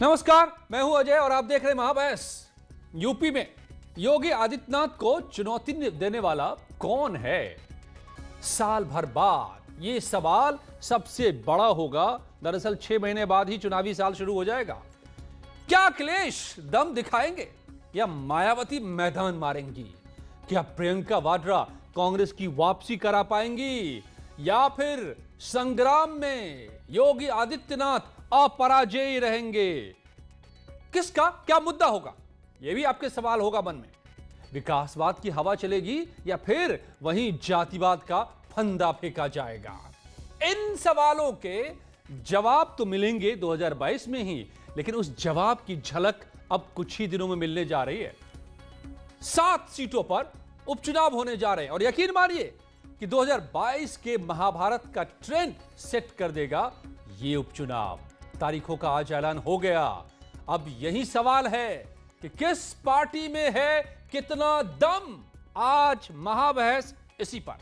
नमस्कार, मैं हूं अजय और आप देख रहे हैं महाबहस। यूपी में योगी आदित्यनाथ को चुनौती देने वाला कौन है? साल भर बाद ये सवाल सबसे बड़ा होगा। दरअसल 6 महीने बाद ही चुनावी साल शुरू हो जाएगा। क्या अखिलेश दम दिखाएंगे या मायावती मैदान मारेंगी? क्या प्रियंका वाड्रा कांग्रेस की वापसी करा पाएंगी या फिर संग्राम में योगी आदित्यनाथ अपराजयी रहेंगे? किसका क्या मुद्दा होगा, यह भी आपके सवाल होगा मन में। विकासवाद की हवा चलेगी या फिर वहीं जातिवाद का फंदा फेंका जाएगा? इन सवालों के जवाब तो मिलेंगे 2022 में ही, लेकिन उस जवाब की झलक अब कुछ ही दिनों में मिलने जा रही है। 7 सीटों पर उपचुनाव होने जा रहे हैं और यकीन मानिए कि 2022 के महाभारत का ट्रेंड सेट कर देगा ये उपचुनाव। तारीखों का आज ऐलान हो गया। अब यही सवाल है कि किस पार्टी में है कितना दम। आज महाबहस इसी पर।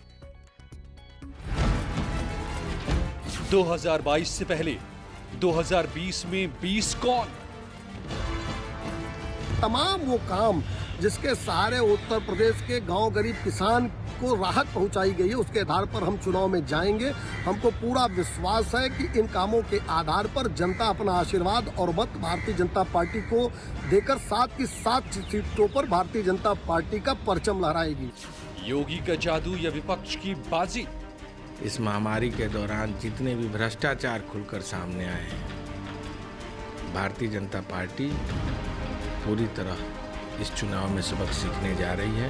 2022 से पहले 2020 में 20 कौन? तमाम वो काम जिसके सहारे उत्तर प्रदेश के गांव गरीब किसान को राहत पहुंचाई गई है, उसके आधार पर हम चुनाव में जाएंगे। हमको पूरा विश्वास है कि इन कामों के आधार पर जनता अपना आशीर्वाद और मत भारतीय जनता पार्टी को देकर 7 की 7 सीटों पर भारतीय जनता पार्टी का परचम लहराएगी। योगी का जादू या विपक्ष की बाजी? इस महामारी के दौरान जितने भी भ्रष्टाचार खुलकर सामने आए हैं, भारतीय जनता पार्टी पूरी तरह इस चुनाव में सबक सीखने जा रही है।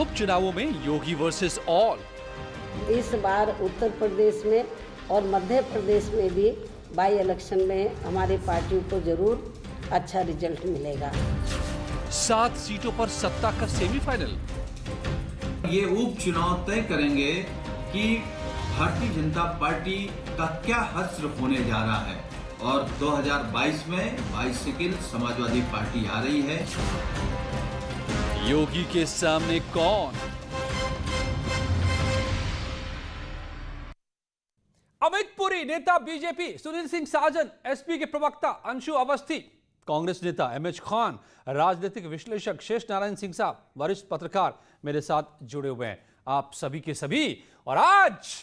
उपचुनावों में योगी वर्सेस ऑल। इस बार उत्तर प्रदेश में और मध्य प्रदेश में भी बाई इलेक्शन में हमारी पार्टी को जरूर अच्छा रिजल्ट मिलेगा। 7 सीटों पर सत्ता का सेमीफाइनल। ये उपचुनाव तय करेंगे कि भारतीय जनता पार्टी का क्या हश्र होने जा रहा है और 2022 में बाईसिकल समाजवादी पार्टी आ रही है। योगी के सामने कौन? अमित पुरी नेता बीजेपी, सुनील सिंह साजन एसपी के प्रवक्ता अंशु अवस्थी, कांग्रेस नेता एमएच खान, राजनीतिक विश्लेषक शेष नारायण सिंह साहब, वरिष्ठ पत्रकार मेरे साथ जुड़े हुए हैं। आप सभी के सभी। और आज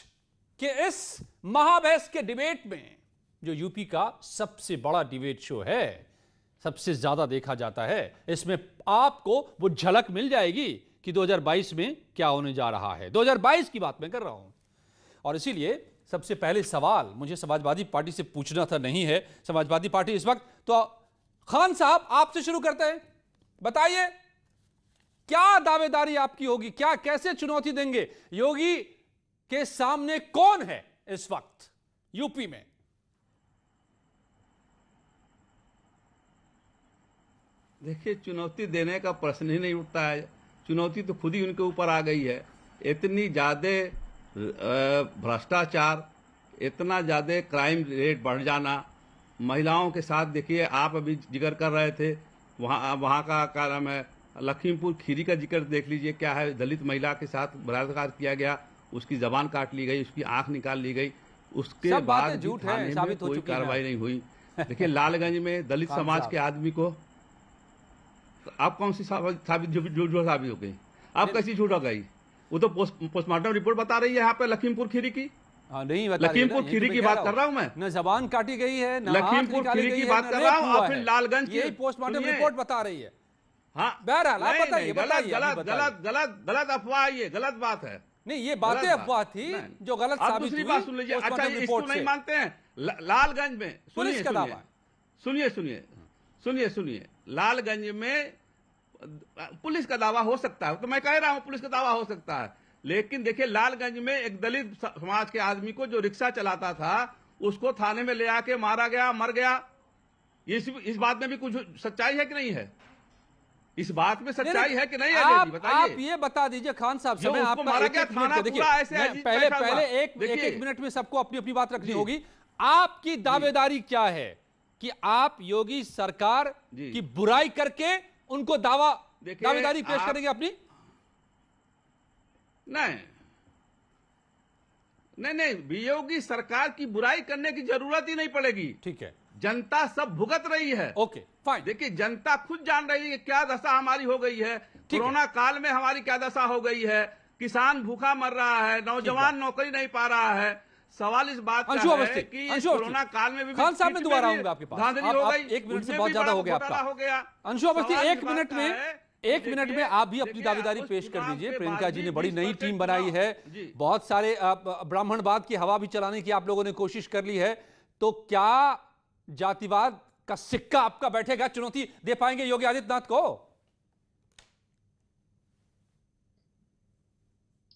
के इस महाबहस के डिबेट में, जो यूपी का सबसे बड़ा डिबेट शो है, सबसे ज्यादा देखा जाता है, इसमें आपको वो झलक मिल जाएगी कि 2022 में क्या होने जा रहा है। 2022 की बात मैं कर रहा हूं और इसीलिए सबसे पहले सवाल मुझे समाजवादी पार्टी से पूछना था, नहीं है समाजवादी पार्टी इस वक्त। तो खान साहब आपसे शुरू करते हैं। बताइए क्या दावेदारी आपकी होगी, क्या कैसे चुनौती देंगे? योगी के सामने कौन है इस वक्त यूपी में? देखिए, चुनौती देने का प्रश्न ही नहीं उठता है। चुनौती तो खुद ही उनके ऊपर आ गई है। इतनी ज्यादा भ्रष्टाचार, इतना ज्यादा क्राइम रेट बढ़ जाना, महिलाओं के साथ देखिए, आप अभी जिक्र कर रहे थे वहाँ का क्या नाम है, लखीमपुर खीरी का जिक्र देख लीजिए, क्या है, दलित महिला के साथ बलात्कार किया गया, उसकी जबान काट ली गई, उसकी आंख निकाल ली गई, उसके बाद झूठ है, थाने में साबित हो कोई चुकी है। कार्रवाई नहीं हुई। देखिए, लालगंज में दलित समाज के आदमी को आप कौन सी साबित झूठ साबित हो गई? आप कैसी झूठ हो गई? वो तो पोस्टमार्टम रिपोर्ट बता रही है यहाँ पे लखीमपुर खीरी की। नहीं बता, लखीमपुर खीरी की बात कर रहा हूँ मैं। न जबान काटी गई है, न लखीमपुर खीरी की बात कर रहा हूँ और फिर लालगंज की यही पोस्टमार्टम रिपोर्ट बता रही है। हाँ, बहरहाल आप बताइए। गलत अफवाह, ये गलत बात है। नहीं, ये बातें अफवाह थी जो गलत साबित हुई। दूसरी बात सुन लीजिए। अच्छा, इसको नहीं मानते हैं? लालगंज में पुलिस का दावा, सुनिए, लालगंज में पुलिस का दावा हो सकता है, तो मैं कह रहा हूं पुलिस का दावा हो सकता है, लेकिन देखिए, लालगंज में एक दलित समाज के आदमी को जो रिक्शा चलाता था, उसको थाने में ले आके मारा गया, मर गया। इस बात में भी कुछ सच्चाई है कि नहीं है? इस बात में सच्चाई है कि नहीं है? आप ये बता दीजिए खान साहब, समय आपका एक मिनट। देखिए, पहले एक मिनट में सबको अपनी अपनी बात रखनी होगी। आपकी दावेदारी क्या है कि आप योगी सरकार की बुराई करके उनको दावेदारी पेश करेंगे अपनी? नहीं, नहीं नहीं, योगी सरकार की बुराई करने की जरूरत ही नहीं पड़ेगी। ठीक है, जनता सब भुगत रही है। Okay fine. देखिए, जनता खुद जान रही है कि क्या दशा हमारी हो गई है। कोरोना काल में हमारी क्या दशा हो गई है। किसान भूखा मर रहा है, नौजवान नौकरी नहीं पा रहा है। सवाल इस बात का है कि कोरोना काल में भी खान साहब मैं दोबारा आऊंगा आपके पास। धांधली हो गई, 1 मिनट से बहुत ज्यादा हो गया आपका। हो गया अंशु अवस्थी, सवाल 1 इस मिनट बात में का है, 1 मिनट में आप भी अपनी दावेदारी पेश कर दीजिए। के प्रियंका बाद जी ने भी बड़ी नई 20% टीम बनाई है, जी। बहुत सारे ब्राह्मणवाद की हवा भी चलाने की आप लोगों ने कोशिश कर ली है, तो क्या जातिवाद का सिक्का आपका बैठेगा? चुनौती दे पाएंगे योगी आदित्यनाथ को?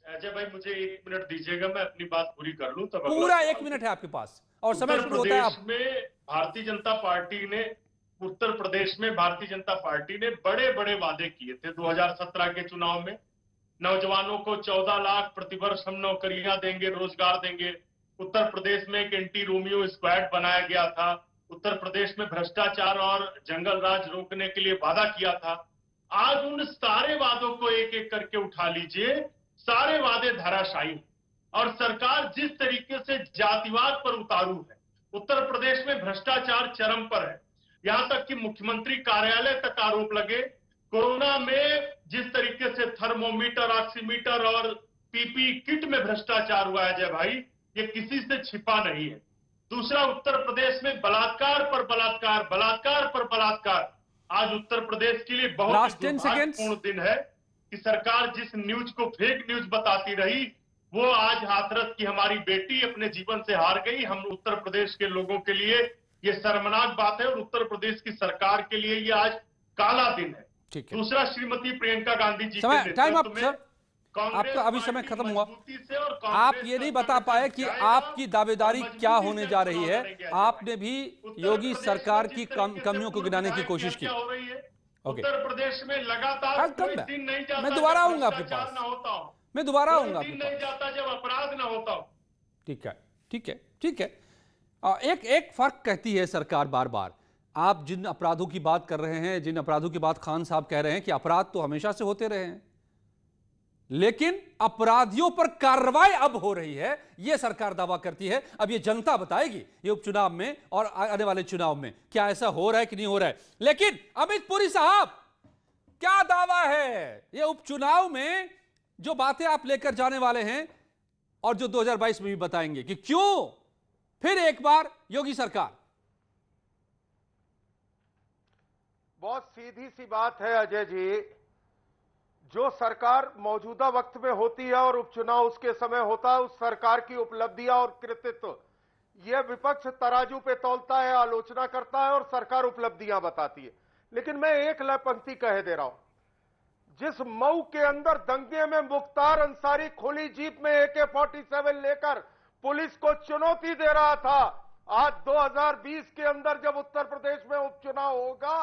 अजय भाई, मुझे 1 मिनट दीजिएगा, मैं अपनी बात पूरी कर लूं तब पूरा 1 मिनट है आपके पास और समय शुरू होता है। उत्तर प्रदेश में भारतीय जनता पार्टी ने बड़े बड़े वादे किए थे 2017 के चुनाव में। नौजवानों को 14 लाख प्रतिवर्ष हम नौकरियां देंगे, रोजगार देंगे। उत्तर प्रदेश में एक एंटी रोमियो स्क्वाड बनाया गया था। उत्तर प्रदेश में भ्रष्टाचार और जंगल राज रोकने के लिए वादा किया था। आज उन सारे वादों को एक एक करके उठा लीजिए, सारे वादे धराशायी और सरकार जिस तरीके से जातिवाद पर उतारू है। उत्तर प्रदेश में भ्रष्टाचार चरम पर है, यहां तक कि मुख्यमंत्री कार्यालय तक आरोप लगे। कोरोना में जिस तरीके से थर्मोमीटर, ऑक्सीमीटर और पीपी किट में भ्रष्टाचार हुआ है, जय भाई, ये किसी से छिपा नहीं है। दूसरा, उत्तर प्रदेश में बलात्कार पर बलात्कार, बलात्कार पर बलात्कार। आज उत्तर प्रदेश के लिए बहुत ही दुर्भाग्यपूर्ण दिन है कि सरकार जिस न्यूज को फेक न्यूज बताती रही, वो आज हाथरस की हमारी बेटी अपने जीवन से हार गई। हम उत्तर प्रदेश के लोगों के लिए ये शर्मनाक बात है और उत्तर प्रदेश की सरकार के लिए ये आज काला दिन है। दूसरा, श्रीमती प्रियंका गांधी जी के नेतृत्व में आपका अभी समय खत्म हुआ। आप ये नहीं बता पाए कि आपकी दावेदारी क्या होने जा रही है। आपने भी योगी सरकार की कमियों को गिनाने की कोशिश की। उत्तर प्रदेश में लगातार कोई दिन नहीं जाता, मैं दोबारा आऊंगा आपके पास, मैं दोबारा आऊंगा आपके पास। नहीं जाता जब अपराध ना होता हो। ठीक है, ठीक है, ठीक है। एक फर्क कहती है सरकार बार बार। आप जिन अपराधों की बात कर रहे हैं, जिन अपराधों की बात खान साहब कह रहे हैं कि अपराध तो हमेशा से होते रहे हैं, लेकिन अपराधियों पर कार्रवाई अब हो रही है, यह सरकार दावा करती है। अब यह जनता बताएगी ये उपचुनाव में और आने वाले चुनाव में क्या ऐसा हो रहा है कि नहीं हो रहा है। लेकिन अमित पुरी साहब, क्या दावा है ये उपचुनाव में, जो बातें आप लेकर जाने वाले हैं और जो 2022 में भी बताएंगे कि क्यों फिर एक बार योगी सरकार? बहुत सीधी सी बात है अजय जी, जो सरकार मौजूदा वक्त में होती है और उपचुनाव उसके समय होता है, उस सरकार की उपलब्धियां और कृतित्व यह विपक्ष तराजू पे तौलता है, आलोचना करता है और सरकार उपलब्धियां बताती है। लेकिन मैं एक लय पंक्ति कह दे रहा हूं, जिस मऊ के अंदर दंगे में मुख्तार अंसारी खुली जीप में AK-47 लेकर पुलिस को चुनौती दे रहा था, आज 2020 के अंदर जब उत्तर प्रदेश में उपचुनाव होगा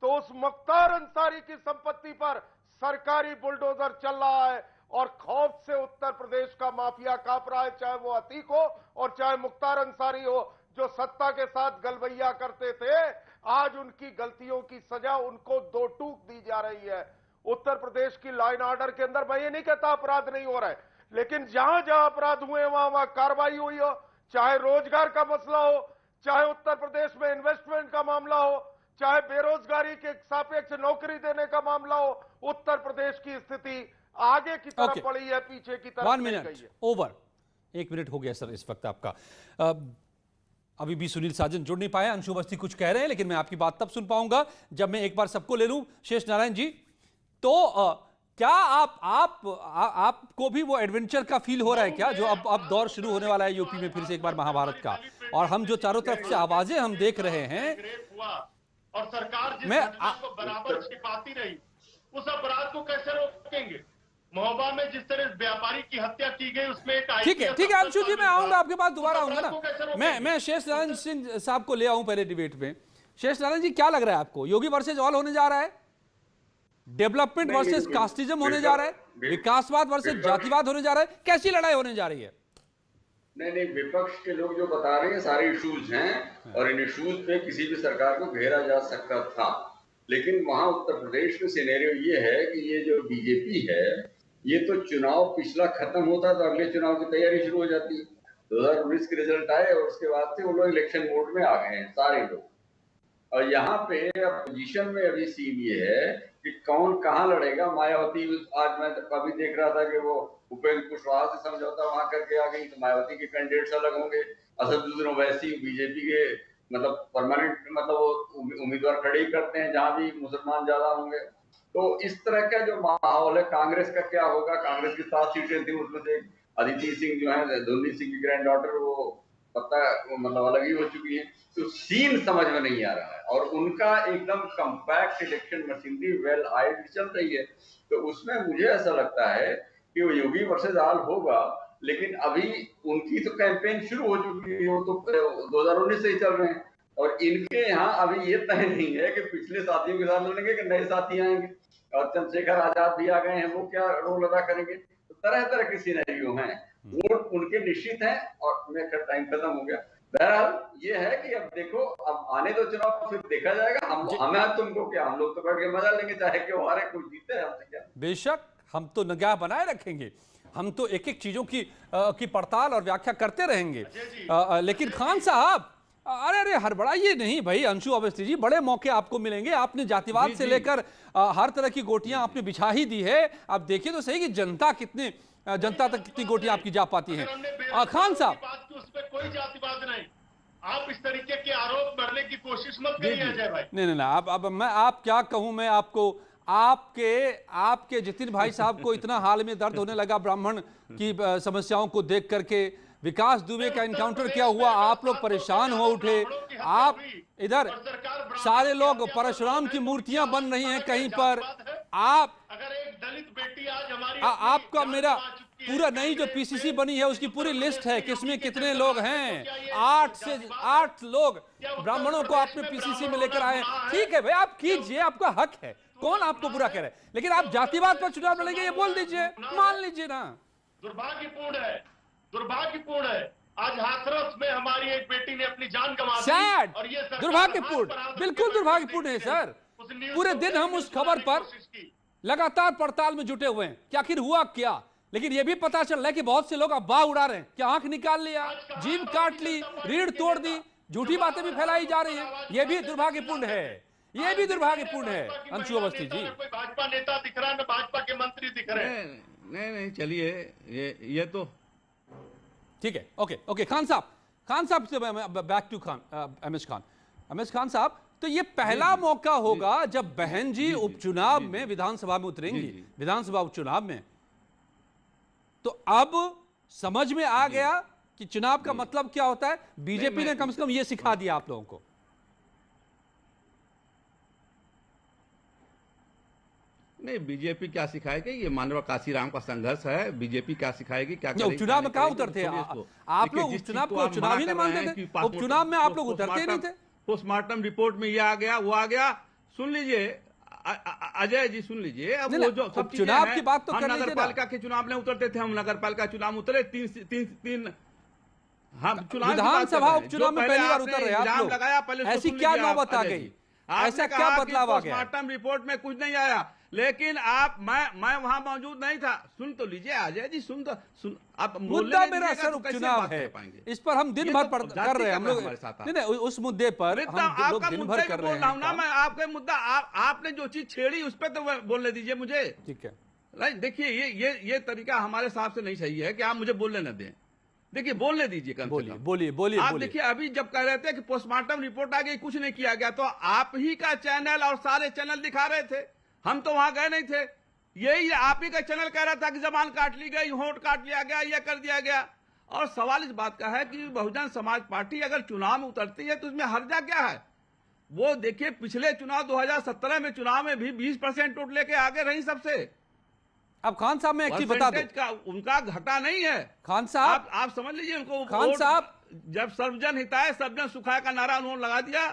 तो उस मुख्तार अंसारी की संपत्ति पर सरकारी बुलडोजर चल रहा है और खौफ से उत्तर प्रदेश का माफिया कांप रहा है, चाहे वो अतीक हो और चाहे मुख्तार अंसारी हो, जो सत्ता के साथ गलबैया करते थे। आज उनकी गलतियों की सजा उनको दो टूक दी जा रही है। उत्तर प्रदेश की लॉ एंड ऑर्डर के अंदर मैं ये नहीं कहता अपराध नहीं हो रहा है, लेकिन जहां जहां अपराध हुए वहां कार्रवाई हुई हो, चाहे रोजगार का मसला हो, चाहे उत्तर प्रदेश में इन्वेस्टमेंट का मामला हो, चाहे बेरोजगारी के सापेक्ष नौकरी देने का मामला हो, उत्तर प्रदेश की स्थिति आगे की तरफ बढ़ी है, पीछे की तरफ नहीं गई है। ओवर 1 मिनट हो गया सर इस वक्त आपका। अभी भी सुनील साजन जुड़ नहीं पाए, अंशु अवस्थी कुछ कह रहे हैं, लेकिन मैं आपकी बात तब सुन पाऊंगा जब मैं एक बार सबको ले लूं। शेष नारायण जी, तो क्या आपको भी वो एडवेंचर का फील हो रहा है क्या, जो अब दौर शुरू होने वाला है यूपी में फिर से एक बार महाभारत का, और हम जो चारों तरफ से आवाजें हम देख रहे हैं और सरकार जिस घटना को बराबर छिपाती रही, उस अपराध को कैसे रोकेंगे? महोबा में जिस तरह व्यापारी की हत्या की गई, उसमें एक ठीक है अंशु जी, मैं आऊंगा आपके पास, दोबारा आऊंगा ना। मैं शेष नारायण सिंह साहब को ले आऊं पहले डिबेट में। शेष नारायण जी, क्या लग रहा है आपको, योगी वर्सेज ऑल होने जा रहा है, डेवलपमेंट वर्सेज कास्टिज्म होने जा रहा है, विकासवाद वर्सेज जातिवाद होने जा रहा है, कैसी लड़ाई होने जा रही है? नहीं, विपक्ष के लोग जो बता रहे हैं सारे इश्यूज हैं और इन इश्यूज पे किसी भी सरकार को घेरा जा सकता था, लेकिन वहां उत्तर प्रदेश में सिनेरियो ये है कि ये जो बीजेपी है, ये तो चुनाव पिछला खत्म होता तो अगले चुनाव की तैयारी शुरू हो जाती है। 2019 के रिजल्ट आए और उसके बाद से वो लोग इलेक्शन मोड में आ गए हैं सारे लोग। और यहाँ पे अपोजिशन में अभी सीन ये है कि कौन कहाँ लड़ेगा। मायावती, आज मैं अभी देख रहा था कि वो उपेंद्र कुशवाहा से समझौता वहां करके आ गई, तो मायावती के कैंडिडेट्स अलग होंगे। असदुद्दीन ओवैसी बीजेपी के मतलब परमानेंट मतलब वो उम्मीदवार खड़े ही करते हैं जहां भी मुसलमान ज्यादा होंगे। तो इस तरह का जो माहौल है, कांग्रेस का क्या होगा? कांग्रेस की 7 सीटें थी, उसमें से अदिति सिंह जो है, धोनी सिंह की ग्रैंड डॉटर, वो पता मतलब अलग ही हो चुकी है। तो सीन समझ में नहीं आ रहा है और उनका एकदम कंपैक्ट इलेक्शन मशीनरी वेल आइड चल रही है। तो उसमें मुझे ऐसा लगता है कि वो योगी वर्सेस आल होगा, लेकिन अभी उनकी तो कैंपेन शुरू हो चुकी है, वो तो 2019 से ही चल रहे हैं और इनके यहाँ अभी ये तय नहीं है कि पिछले साथियों के साथ लड़ेंगे कि नए साथी आएंगे। और चंद्रशेखर आजाद भी आ गए हैं, वो क्या रोल अदा करेंगे? तो तरह तरह के सिनेरियो हैं, वोट उनके निश्चित हैं और मेरा टाइम खत्म हो गया। बहरहाल ये है कि अब देखो, अब आने दो चुनाव, फिर देखा जाएगा। हमें तुमको क्या, हम लोग तो बैठ के मजा लेंगे, चाहे क्यों हारे कोई जीते, हमसे क्या। बेशक हम तो निगाह बनाए रखेंगे, हम तो एक एक चीजों की पड़ताल और व्याख्या करते रहेंगे। लेकिन खान साहब, अरे अरे हड़बड़ाइए नहीं भाई। अंशु अवस्थी जी, बड़े मौके आपको मिलेंगे। आपने जातिवाद से लेकर हर तरह की गोटियां आपने बिछा ही दी है। अब देखिए तो सही कि जनता तक कितनी गोटियां आपकी जा पाती हैं। खान साहब, उस पर कोई जातिवाद नहीं, आप इस तरीके के आरोप करने की कोशिश मत करिए अजय भाई। नहीं, अब मैं आप क्या कहूं, मैं आपको आपके जितिन भाई साहब को इतना हाल में दर्द होने लगा ब्राह्मण की समस्याओं को देख करके। विकास दुबे का एनकाउंटर क्या हुआ, आप लोग परेशान हो उठे। आप इधर सारे लोग परशुराम की मूर्तियां बन रही हैं कहीं पर। आप अगर एक दलित बेटी आज हमारी आपका मेरा पूरा नई जो पीसीसी बनी है उसकी पूरी लिस्ट है, किसमें कितने लोग हैं। 8 लोग ब्राह्मणों को आपने पीसीसी में लेकर आए। ठीक है भाई, आप कीजिए, आपका हक है, कौन आपको बुरा कह रहा है। लेकिन आप जातिवाद पर चुनाव लड़ेंगे ये बोल दीजिए, मान लीजिए ना। दुर्भाग्यपूर्ण है आज हाथरस में हमारी एक बेटी ने अपनी जान गंवा दी। सैड, और ये दुर्भाग्यपूर्ण, बिल्कुल दुर्भाग्यपूर्ण है सर। पूरे दिन हम उस खबर पर लगातार पड़ताल में जुटे हुए हैं कि आखिर हुआ क्या। लेकिन यह भी पता चल रहा है कि बहुत से लोग अफवाह उड़ा रहे हैं कि आंख निकाल लिया, जीभ काट ली, रीढ़ तोड़ दी, झूठी बातें भी फैलाई जा रही हैं। यह भी दुर्भाग्यपूर्ण है, यह भी दुर्भाग्यपूर्ण है। अंशु अवस्थी जी, कोई भाजपा नेता दिख रहा है ना भाजपा के मंत्री दिख रहे हैं। नहीं चलिए, ये तो ठीक है। ओके खान साहब से बैक टू एमएस खान साहब, तो ये पहला मौका होगा जब बहन जी उपचुनाव में विधानसभा में उतरेंगी, विधानसभा उपचुनाव में। तो अब समझ में आ गया कि चुनाव का मतलब क्या होता है। बीजेपी ने कम से कम ये सिखा दिया आप लोगों को। नहीं, बीजेपी क्या सिखाएगी? ये मानव काशीराम का संघर्ष है। बीजेपी क्या सिखाएगी, क्या करेगी? उपचुनाव में कहां उतरते हैं आप लोग? उपचुनाव को चुनाव ही नहीं मानते थे, उपचुनाव में आप लोग उतरते नहीं थे। पोस्टमार्टम रिपोर्ट में ये आ गया, वो आ गया। सुन लीजिए अजय जी, सुन लीजिए। अब वो जो सब चुनाव की बात तो हम नगर पालिका के चुनाव में उतरते थे, हम नगर पालिका चुनाव उतरे तीन हम चुनाव विधानसभा उपचुनाव में पहली बार उतर रहे आप लोग। लगाया पहले, ऐसी क्या नौबत आ गई, ऐसा क्या बदलाव आ गया? पोस्टमार्टम रिपोर्ट में कुछ नहीं आया, लेकिन आप मैं वहां मौजूद नहीं था। सुन तो लीजिए अजय जी, सुन आप मुद्दा मेरा सर उपचुनाव है, इस पर हम दिन भर कर रहे हैं हम लोग। नहीं, उस मुद्दे पर हम लोग दिन भर कर रहे हैं। मैं आपका मुद्दा, आपने जो चीज छेड़ी उस पर तो बोलने दीजिए मुझे। ठीक है, नहीं देखिए, ये तरीका हमारे हिसाब से नहीं सही है कि आप मुझे बोलने न दें। देखिए, बोलने दीजिए, कम से कम बोलिए। आप देखिए, अभी जब कह रहे थे कि पोस्टमार्टम रिपोर्ट आ गई, कुछ नहीं किया गया, तो आप ही का चैनल और सारे चैनल दिखा रहे थे, हम तो वहां गए नहीं थे। यही आप ही का चैनल कह रहा था कि जबान काट ली गई, होंठ काट लिया गया, यह कर दिया गया। और सवाल इस बात का है कि बहुजन समाज पार्टी अगर चुनाव में उतरती है तो उसमें हर्जा क्या है? वो देखिए, पिछले चुनाव 2017 में चुनाव में भी 20% वोट लेके आगे रही सबसे। अब खान साहब, मैं एक चीज बता दूं, का उनका घटा नहीं है। खान साहब, आप समझ लीजिए उनको। खान साहब, जब सर्वजन हिताय सर्वजन सुखाय का नारा उन्होंने लगा दिया,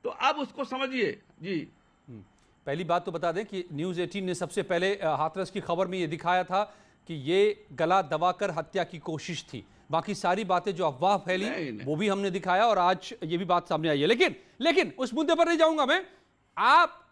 तो अब उसको समझिए जी। पहली बात तो बता दें कि न्यूज़ 18 ने सबसे पहले हाथरस की खबर में ये दिखाया था कि ये गला दबाकर हत्या की कोशिश थी। बाकी सारी बातें जो अफवाह फैली वो भी हमने दिखाया और आज ये भी बात सामने आई है। लेकिन उस मुद्दे पर नहीं जाऊंगा मैं। आप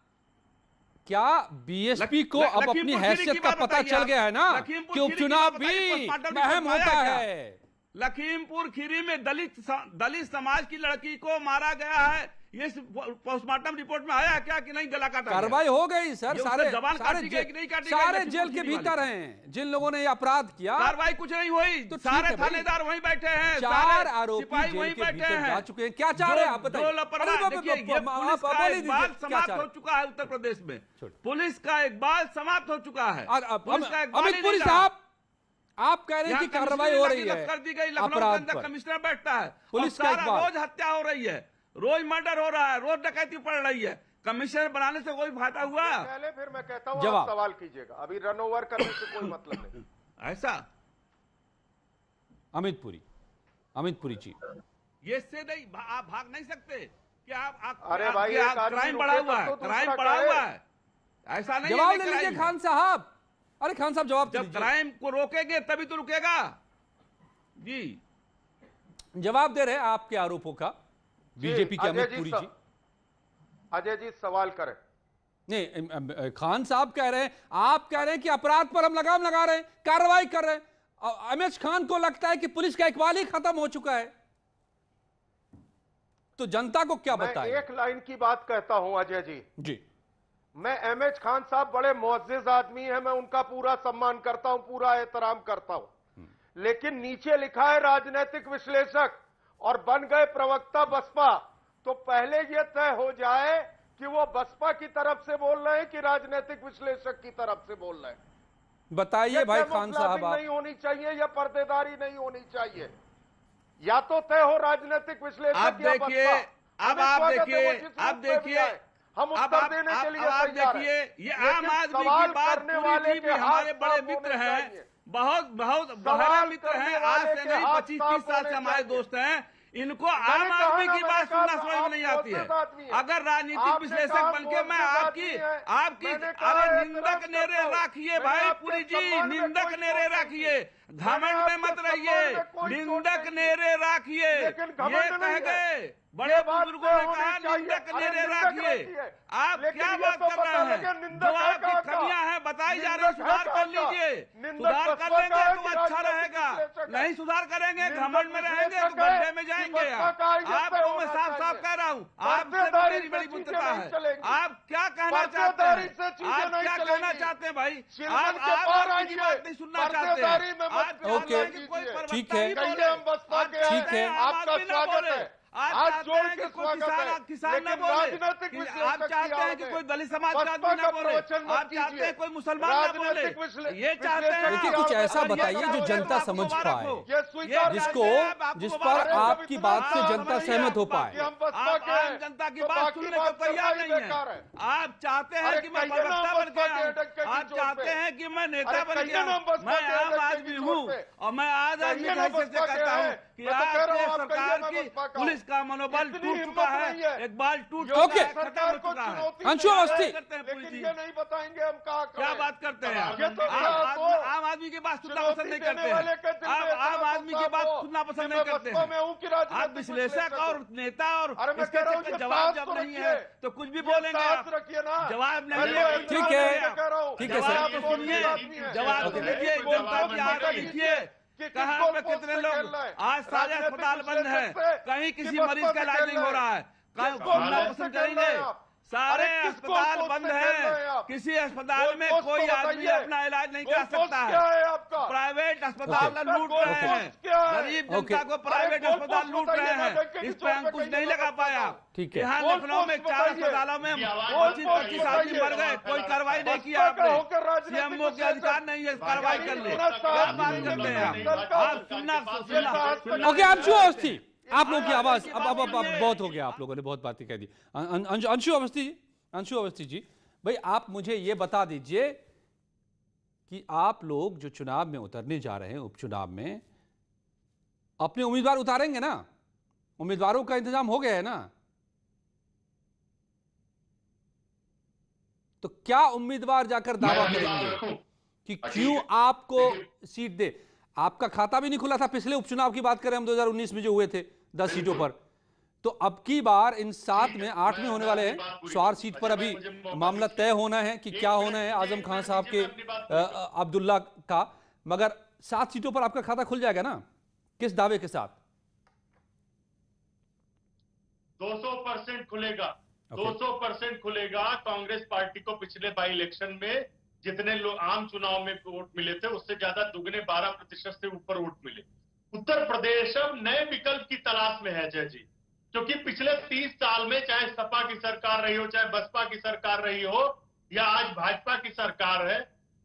क्या बीएसपी को अब अपनी हैसियत का पता चल गया है ना कि उपचुनाव भी अहम होता है? लखीमपुर खीरी में दलित समाज की लड़की को मारा गया है, ये पोस्टमार्टम रिपोर्ट में आया क्या कि नहीं? गला काटा, कार्रवाई हो गई सर, सारे सारे जेल के भीतर हैं जिन लोगों ने ये अपराध किया। कार्रवाई कुछ नहीं हुई, तो सारे थानेदार वहीं बैठे हैं, 4 आरोपी सिपाही जेल वहीं के बैठे भीतर जा हैं। चुके हैं। क्या चाह रहे हैं आप बताइए? पुलिस का एक बाल समाप्त हो चुका है उत्तर प्रदेश में, पुलिस का एक बाल समाप्त हो चुका है। अमितपुरी साहब, आप कह रहे हैं कि कार्रवाई हो रही है, कर दी गई, लखनऊ के अंदर कमिश्नर बैठता है, पुलिस का रोज हत्या हो रही है, रोज मर्डर हो रहा है, रोज डकैती पड़ रही है, कमिश्नर बनाने से कोई फायदा हुआ? पहले फिर मैं कहता हूँ आप सवाल कीजिएगा, अभी रन ओवर करने से कोई मतलब नहीं। ऐसा अमितपुरी जी, ये से नहीं, आप भाग नहीं सकते कि आप अरे भाई क्राइम बढ़ा हुआ है, क्राइम बढ़ा हुआ है, ऐसा नहीं। जवाब ले लीजिए खान साहब। अरे खान साहब जवाब, जब क्राइम को रोकेंगे तभी तो रुकेगा। जी जवाब दे रहे हैं आपके आरोपों का बीजेपी के अमितपुरी जी। अजय जी सवाल करें। नहीं, खान साहब कह रहे हैं, आप कह रहे हैं कि अपराध पर हम लगाम लगा रहे हैं, कार्रवाई कर रहे हैं। एमएच खान को लगता है कि पुलिस का इकबाल ही खत्म हो चुका है, तो जनता को क्या बताएं? एक लाइन की बात कहता हूं अजय जी, मैं एमएच खान साहब बड़े मुअज्जिज आदमी हैं, मैं उनका पूरा सम्मान करता हूं, पूरा एहतराम करता हूं, लेकिन नीचे लिखा है राजनीतिक विश्लेषक और बन गए प्रवक्ता बसपा, तो पहले यह तय हो जाए कि वो बसपा की तरफ से बोल रहे हैं कि राजनीतिक विश्लेषक की तरफ से बोल रहे हैं। बताइए भाई खान साहब, नहीं होनी चाहिए या पर्देदारी नहीं होनी चाहिए, या तो तय हो राजनीतिक विश्लेषक या बसपा। अब आप देखिए हम उत्तर देने के लिए तैयार हैं। ये आम आदमी की बात पूरी भी हमारे बड़े मित्र हैं, बहुत बड़े मित्र हैं, आज से नहीं 25-30 साल से हमारे दोस्त हैं, इनको आम आदमी की बात सुनना समझ में नहीं आती है। अगर राजनीतिक विश्लेषक बनके मैं आपकी अरे निंदक नेरे राखिए भाई पुरी जी, निंदक नेरे राखिए, घमंड में मत रहिए, निंदक नेरे राखिए, ये कह गए बड़े बुजुर्गों ने कहा निंदक नेरे राखिए। आप क्या बात कर रहे हैं? जो आपकी कमियां हैं बताई जा रही, सुधार कर लीजिए, सुधार कर लेंगे तो अच्छा रहेगा, नहीं सुधार करेंगे घमंड में रहेंगे तो गड्ढे में जाएंगे। आपको मैं साफ साफ कह रहा हूँ, आपसे मेरी बड़ी बुद्धता है, आप क्या कहना चाहते हैं? आप क्या कहना चाहते हैं भाई? आप आम की बात नहीं सुनना चाहते? ओके ठीक है, ठीक है, आपका स्वागत है। आज जोड़ के किसान न बोले, आप चाहते हैं कि कोई दलित समाज का आदमी न बोले, आप चाहते हैं कोई मुसलमान न बोले, ये चाहते हैं। देखिए कुछ ऐसा बताइए जो जनता समझ पाए, जिस पर आपकी बात से जनता सहमत हो पाए। आप जनता की बात सुनने को तैयार नहीं है, आप चाहते हैं कि मैं प्रवक्ता बन गया, आप चाहते हैं कि मैं नेता बन गया। मैं आम आदमी हूँ और मैं आज आदमी हैसियत से कहता हूँ कि आज सरकार की पुलिस का मनोबल टूट चुका है, एक बाल टूट चुका है, खत्म हो चुका है। अंशु अवस्थी, ये नहीं बताएंगे हम क्या बात करते हैं? आम आदमी की बात सुनना पसंद नहीं करते हैं, आम आदमी की बात सुनना पसंद नहीं करते हैं। आप विश्लेषक और नेता और इसके जवाब जब नहीं है तो कुछ भी बोलेंगे आप, जवाब नहीं है। ठीक है, ठीक है सर, तो सुनिए, जवाब तो लीजिए, जनता की आगे लिखिए कहाँ पे कितने लोग, आज सारे अस्पताल बंद है, कहीं किसी मरीज का इलाज नहीं हो रहा है, सुनना पसंद करेंगे? सारे अस्पताल बंद हैं, किसी अस्पताल में कोई आदमी अपना इलाज नहीं करा सकता है, प्राइवेट अस्पताल लूट रहे हैं, गरीब जनता को प्राइवेट अस्पताल लूट रहे हैं, इस पर अंकुश नहीं लगा पाया। ठीक है, यहाँ लखनऊ में 4 अस्पतालों में 25-25 आदमी मर गए, कोई कार्रवाई नहीं किया आपने, सीएमओ के अधिकार नहीं है कार्रवाई कर ले, क्या बात करते हैं आप? सुनना। ओके अंशु अवस्थी, आप लोगों की आवाज अब बहुत हो गया, आप लोगों ने बहुत बातें कह दी। अंशु अवस्थी जी, भाई आप मुझे ये बता दीजिए कि आप लोग जो चुनाव में उतरने जा रहे हैं, उपचुनाव में अपने उम्मीदवार उतारेंगे ना? उम्मीदवारों का इंतजाम हो गया है ना? तो क्या उम्मीदवार जाकर दावा करेंगे कि क्यों आपको सीट दे? आपका खाता भी नहीं खुला था पिछले उपचुनाव की बात करें हम 2019 में जो हुए थे 10 सीटों पर, तो अब की बार इन 7 में 8 में होने वाले हैं। स्वार सीट पर अभी मामला तय होना है कि क्या होना है आजम खान साहब के अब्दुल्ला का, मगर 7 सीटों पर आपका खाता खुल जाएगा ना? किस दावे के साथ? 200% खुलेगा। 200% खुलेगा। कांग्रेस पार्टी को पिछले बाई इलेक्शन में जितने लोग आम चुनाव में वोट मिले थे उससे ज्यादा दुगने 12% से ऊपर वोट मिले। उत्तर प्रदेश अब नए विकल्प की तलाश में है जय जी, क्योंकि पिछले 30 साल में चाहे सपा की सरकार रही हो, चाहे बसपा की सरकार रही हो या आज भाजपा की सरकार है,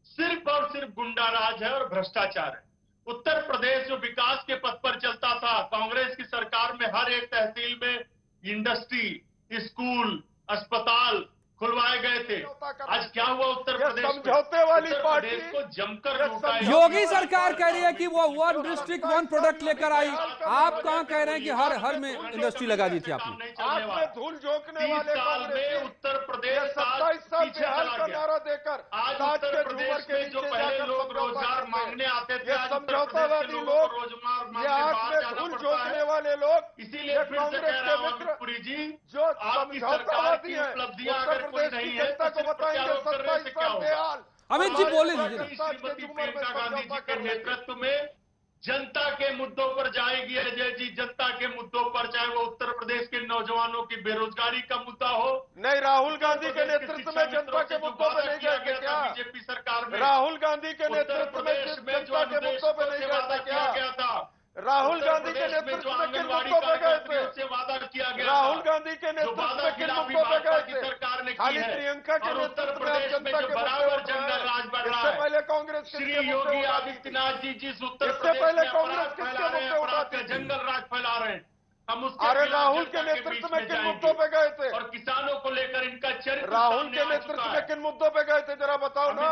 सिर्फ और सिर्फ गुंडा राज है और भ्रष्टाचार है। उत्तर प्रदेश जो विकास के पथ पर चलता था, कांग्रेस की सरकार में हर एक तहसील में इंडस्ट्री, स्कूल, अस्पताल खुलवाए गए थे। आज क्या हुआ उत्तर प्रदेश समझौते वाली पार्टी को जमकर लूटा। योगी सरकार कह रही है कि वो 1 डिस्ट्रिक्ट 1 प्रोडक्ट लेकर आई। आप कहां कह रहे हैं कि हर में इंडस्ट्री लगा दी थी आपने? आपने धूल झोंकने वाले साल में उत्तर प्रदेश 27 साल पीछे बिहार चला का गया। नारा देकर आज ताज उत्तर के प्रदेश झूमर के में जो नीचे पहले जाकर लोग समझौता रोजगार करते मांगने आते थे, ये आज उत्तर समझौतावादी प्रदेश के लोग, लोगों को रोजगार ये मांगने आंख बाहर में जाना धूल पड़ता झोंकने है। वाले लोग, इसीलिए ये फिर से कांग्रेस कह के रहा हूं मित्र पुरी जी, जो आपकी सरकार समझौतावादी की हैं, उपलब्धियां उत्तर अगर कोई प्रदेश नहीं की है जनता तो को सिर्फ बताएंगे प्रत्यारोप करने 27 से क्या साल होगा? बेहाल। अमित जी बोले हमारे दीजिए। श्रीमती झूमर में प्रियंका गांधी जी समझौता के कर लेंगे। नेतृत्व में जनता के मुद्दों पर जाएगी अजय जी। जनता के मुद्दों पर, चाहे वो उत्तर प्रदेश के नौजवानों की बेरोजगारी का मुद्दा हो, नहीं, राहुल गांधी के नेतृत्व में जनता के मुद्दों पे नहीं गए थे क्या? बीजेपी सरकार में राहुल गांधी के उत्तर नेतृत्व में प्रदेश में जो जनता के मुद्दों पे नहीं वादा गए थे किया क्या? गया था, राहुल उत्तर गांधी के प्रदेश में नेतृत्व जो में किन आंगनवाड़ी मुद्दों पे गए थे? कार्यकर्तियों से वादा किया गया राहुल था, गांधी के जो नेतृत्व वादा में किन खिलाफी मुद्दों पे भाजपा गए की थे? सरकार ने की खाली है। प्रियंका के और उत्तर नेतृत्व में आप प्रदेश में जनता जो के मुद्दे बराबर उठाए। जंगल राज बढ़ रहा इससे है, पहले कांग्रेस श्री किसके मुद्दे योगी उठाती थी? आदित्यनाथ जी जिस उत्तर इससे प्रदेश पहले में कांग्रेस अपराध किसके फैला रहे हैं, मुद्दे अपराध उठाती का थी? जंगल राज फैला रहे हैं, हम उसके अरे खिलाफ राहुल जनता के नेतृत्व बीच में किन जाएंगे। मुद्दों पे गए थे? और किसानों को लेकर इनका चरित्र राहुल सामने के आ नेतृत्व चुका में है। किन मुद्दों पे गए थे जरा बताओ ना।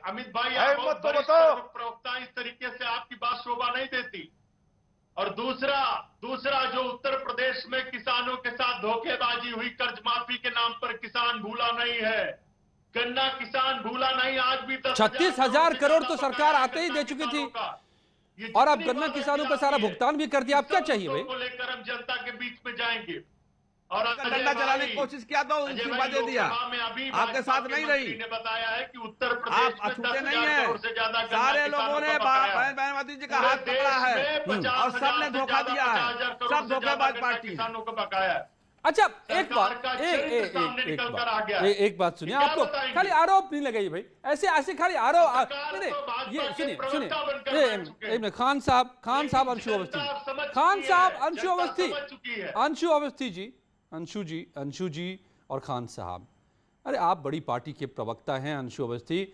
अमित भाई है आप हिम्मत बहुत तो वरिष्ठ बताओ। प्रवक्ता, इस तरीके से आपकी बात शोभा नहीं देती। और दूसरा जो उत्तर प्रदेश में किसानों के साथ धोखेबाजी हुई, कर्ज माफी के नाम पर किसान भूला नहीं है, गन्ना किसान भूला नहीं। आज भी 36,000 करोड़ तो सरकार आते ही दे चुकी थी, और अब गन्ना किसानों का सारा भुगतान भी कर दिया। अब क्या चाहिए भाई? को लेकर हम जनता के बीच में जाएंगे। और डंडा चलाने की कोशिश किया तो इस्तीफा दे दिया, आपके साथ नहीं रही। ने बताया है कि उत्तर आप प्रदेश में अछूते 10,000 नहीं है, करोड़ से ज्यादा गन्ना सारे किसानों लोगों ने का बकाया है। मायावती जी का हाथ पकड़ा है और सबने धोखा दिया है, सब धोखेबाज पार्टी है। किसानों को बकाया है। अच्छा एक सरकार बात, का चरित्र सामने निकल कर आ गया है। एक बात सुनिए, क्या आपको बताएंगे? खाली आरोप नहीं लगाइए भाई, ऐसे खाली आरोप। सरकार नहीं, तो भाजपा ये के प्रवक्ता बनकर बैठ चुके हैं। सुनिए, खान साहब अंशु अवस्थी, खान साहब अंशु अवस्थी, अंशु जी और खान साहब, अरे आप बड़ी पार्टी के प्रवक्ता हैं अंशु अवस्थी,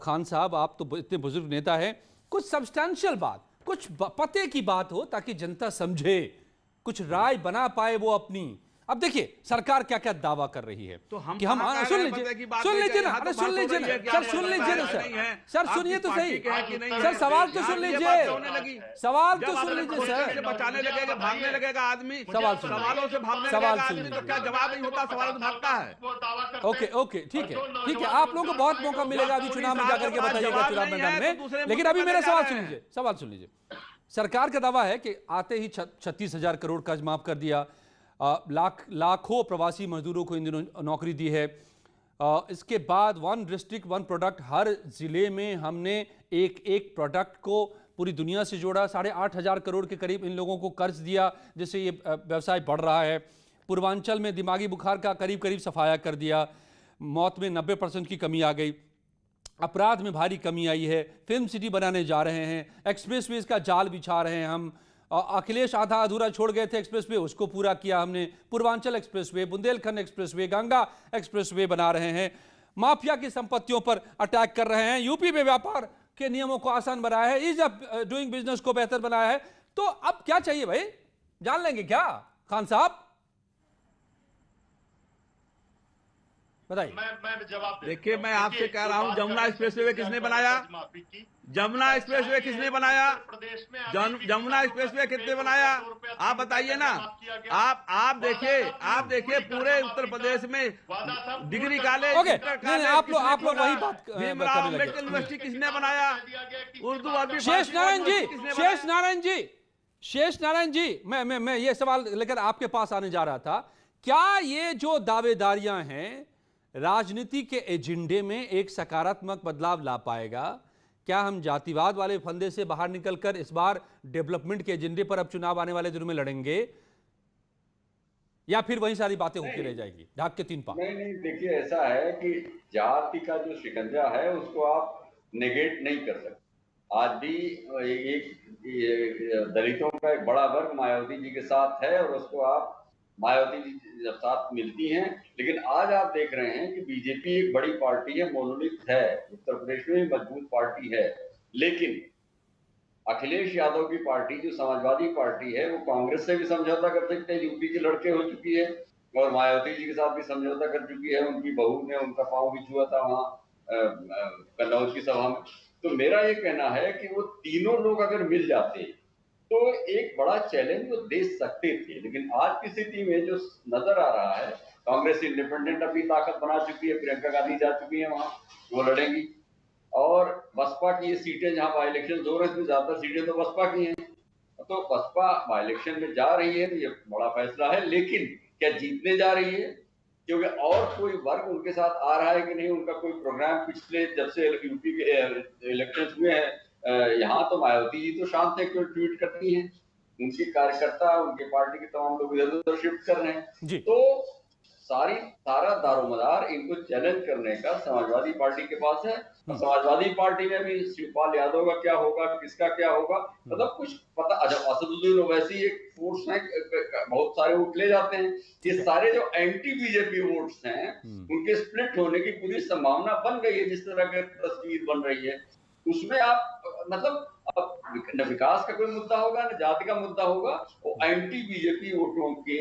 खान साहब आप तो इतने बुजुर्ग नेता हैं, कुछ सब्सटैंशियल बात, कुछ पते की बात हो ताकि जनता समझे, कुछ राय बना पाए वो अपनी। अब देखिए सरकार क्या क्या दावा कर रही है तो हम कि हम सुन लीजिए ना, अरे सुन लीजिए ना सर, सुन लीजिए ना सर, सुनिए तो सही सर, सवाल तो सुन लीजिए, सवाल तो सुन लीजिए सर। बचाने लगेगा, भागने लगेगा आदमी, सवालों से भागने लगेगा आदमी, तो क्या जवाब नहीं होता, सवालों से भागता है। ओके ठीक है, आप लोगों को बहुत मौका मिलेगा अभी चुनाव में जाकर के बताइएगा चुनाव मैदान में, लेकिन अभी मेरा सवाल सुन लीजिए। सरकार का दावा है कि आते ही 36,000 करोड़ कर्ज माफ कर दिया, लाखों प्रवासी मजदूरों को इन दिनों नौकरी दी है। इसके बाद 1 डिस्ट्रिक्ट 1 प्रोडक्ट, हर जिले में हमने एक प्रोडक्ट को पूरी दुनिया से जोड़ा। 8,500 करोड़ के करीब इन लोगों को कर्ज दिया, जिससे ये व्यवसाय बढ़ रहा है। पूर्वांचल में दिमागी बुखार का करीब सफाया कर दिया, मौत में 90% की कमी आ गई, अपराध में भारी कमी आई है, फिल्म सिटी बनाने जा रहे हैं, एक्सप्रेसवेज का जाल बिछा रहे हैं हम। अखिलेश आधा अधूरा छोड़ गए थे एक्सप्रेसवे, उसको पूरा किया हमने। Purvanchal expressway, Bundelkhand expressway, Ganga expressway बना रहे हैं। माफिया की संपत्तियों पर अटैक कर रहे हैं। यूपी में व्यापार के नियमों को आसान बनाया है, ईज ऑफ डूइंग बिजनेस को बेहतर बनाया है। तो अब क्या चाहिए भाई, जान लेंगे क्या खान साहब, बताइए। मैं जवाब देखिए, मैं आपसे कह रहा हूं, जमुना एक्सप्रेसवे किसने बनाया? जमुना एक्सप्रेसवे किसने बनाया? जमुना एक्सप्रेसवे किसने बनाया? आप बताइए ना। आप देखिए पूरे उत्तर प्रदेश में डिग्री कॉलेज, आप लोग वही बात भीमराव अम्बेडकर यूनिवर्सिटी किसने बनाया? उर्दू अरबी शेष नारायण जी, मैं ये सवाल लेकर आपके पास आने जा रहा था। क्या ये जो दावेदारियां हैं राजनीति के एजेंडे में एक सकारात्मक बदलाव ला पाएगा? क्या हम जातिवाद वाले फंदे से बाहर निकलकर इस बार डेवलपमेंट के एजेंडे पर अब चुनाव आने वाले दिनों में लड़ेंगे, या फिर वही सारी बातें होती रह जाएगी ढाक के 3 पाँव? नहीं, देखिए ऐसा है कि जाति का जो शिकंजा है उसको आप नेगेट नहीं कर सकते। आज भी एक दलितों का एक बड़ा वर्ग मायावती जी के साथ है और उसको आप मायावती जी जब साथ मिलती हैं, लेकिन आज आप देख रहे हैं कि बीजेपी एक बड़ी पार्टी है, मोनोलिथ है, उत्तर प्रदेश में मजबूत पार्टी है, लेकिन अखिलेश यादव की पार्टी जो समाजवादी पार्टी है वो कांग्रेस से भी समझौता कर सकते हैं, यूपी के लड़के हो चुकी है और मायावती जी के साथ भी समझौता कर चुकी है। उनकी बहू ने उनका पांव भी छुआ था वहाँ कन्नौज की सभा में। तो मेरा ये कहना है कि वो तीनों लोग अगर मिल जाते तो एक बड़ा चैलेंज वो दे सकते थे, लेकिन आज की स्थिति में जो नजर आ रहा है, कांग्रेस इंडिपेंडेंट अपनी ताकत बना चुकी है, प्रियंका गांधी जा चुकी है वहां, वो लड़ेंगी, और बसपा की ये सीटें जहां बाई इलेक्शन हो रहे हैं ज्यादातर सीटें तो बसपा की हैं, तो बसपा बाई इलेक्शन में जा रही है, तो ये बड़ा फैसला है। लेकिन क्या जीतने जा रही है? क्योंकि और कोई वर्ग उनके साथ आ रहा है कि नहीं, उनका कोई प्रोग्राम पिछले जब से यूपी के इलेक्शन हुए हैं, यहाँ तो मायावती जी तो शांत है, क्यों ट्वीट करती हैं, उनके कार्यकर्ता उनके पार्टी के तमाम लोग इधर उधर शिफ्ट कर रहे हैं। तो सारा दारोमदार इनको चैलेंज करने का समाजवादी पार्टी के पास है, और समाजवादी पार्टी में भी शिवपाल यादव का क्या होगा, किसका क्या होगा, मतलब कुछ पता। असदुद्दीन ओवैसी एक फोर्स है, बहुत सारे वोट ले जाते हैं, ये सारे जो एंटी बीजेपी वोट्स हैं उनके स्प्लिट होने की पूरी संभावना बन गई है। जिस तरह की तस्वीर बन रही है उसमें आप मतलब अब न विकास का कोई मुद्दा होगा न जाति का मुद्दा होगा, वो एंटी बीजेपी वोटों के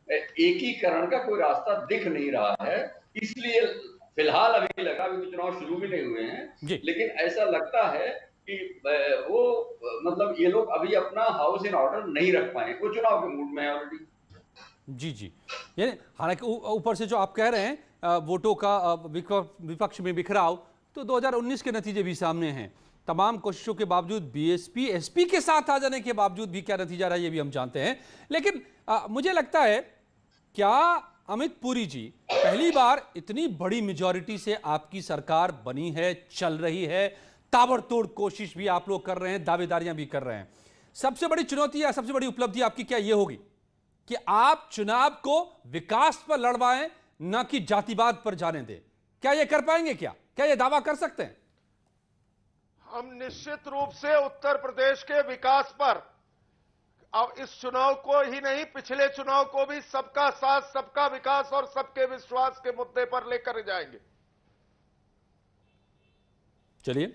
एकीकरण का कोई रास्ता दिख नहीं रहा है। इसलिए फिलहाल अभी लगा, अभी तो चुनाव शुरू भी नहीं हुए हैं, लेकिन ऐसा लगता है कि वो मतलब ये लोग अभी अपना हाउस इन ऑर्डर नहीं रख पाए, वो चुनाव के मूड में है ऑलरेडी। जी, यानी हालांकि ऊपर से जो आप कह रहे हैं वोटों का विपक्ष में बिखराव, तो 2019 के नतीजे भी सामने हैं। तमाम कोशिशों के बावजूद बीएसपी एसपी के साथ आ जाने के बावजूद भी क्या नतीजा रहा ये भी हम जानते हैं। लेकिन मुझे लगता है, क्या अमित पुरी जी पहली बार इतनी बड़ी मेजॉरिटी से आपकी सरकार बनी है, चल रही है, ताबड़तोड़ कोशिश भी आप लोग कर रहे हैं, दावेदारियां भी कर रहे हैं, सबसे बड़ी चुनौती या सबसे बड़ी उपलब्धि आपकी क्या ये होगी कि आप चुनाव को विकास पर लड़वाएं, ना कि जातिवाद पर जाने दें? क्या ये कर पाएंगे? क्या ये दावा कर सकते हैं? हम निश्चित रूप से उत्तर प्रदेश के विकास पर, अब इस चुनाव को ही नहीं पिछले चुनाव को भी सबका साथ सबका विकास और सबके विश्वास के मुद्दे पर लेकर जाएंगे। चलिए,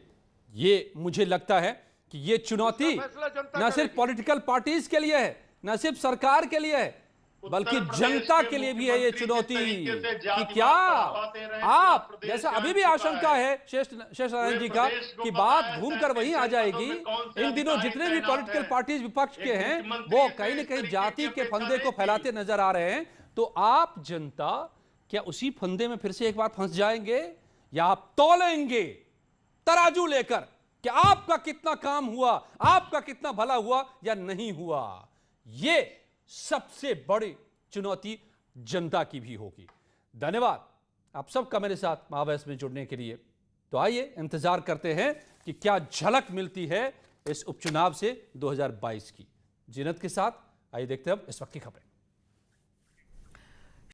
ये मुझे लगता है कि ये चुनौती न सिर्फ पॉलिटिकल पार्टीज के लिए है, न सिर्फ सरकार के लिए है, बल्कि जनता के लिए भी है ये चुनौती कि क्या आप, जैसा अभी भी आशंका है शेष नारायण जी का, कि बात घूमकर वहीं आ जाएगी। इन दिनों जितने भी पॉलिटिकल पार्टीज विपक्ष के हैं वो कहीं न कहीं जाति के फंदे को फैलाते नजर आ रहे हैं। तो आप जनता क्या उसी फंदे में फिर से एक बार फंस जाएंगे, या आप तौलेंगे तराजू लेकर कि आपका कितना काम हुआ, आपका कितना भला हुआ या नहीं हुआ? ये सबसे बड़ी चुनौती जनता की भी होगी। धन्यवाद आप सबका मेरे साथ महाबहस में जुड़ने के लिए। तो आइए इंतजार करते हैं कि क्या झलक मिलती है इस उपचुनाव से 2022 की। जीनत के साथ आइए देखते हैं अब इस वक्त की खबरें।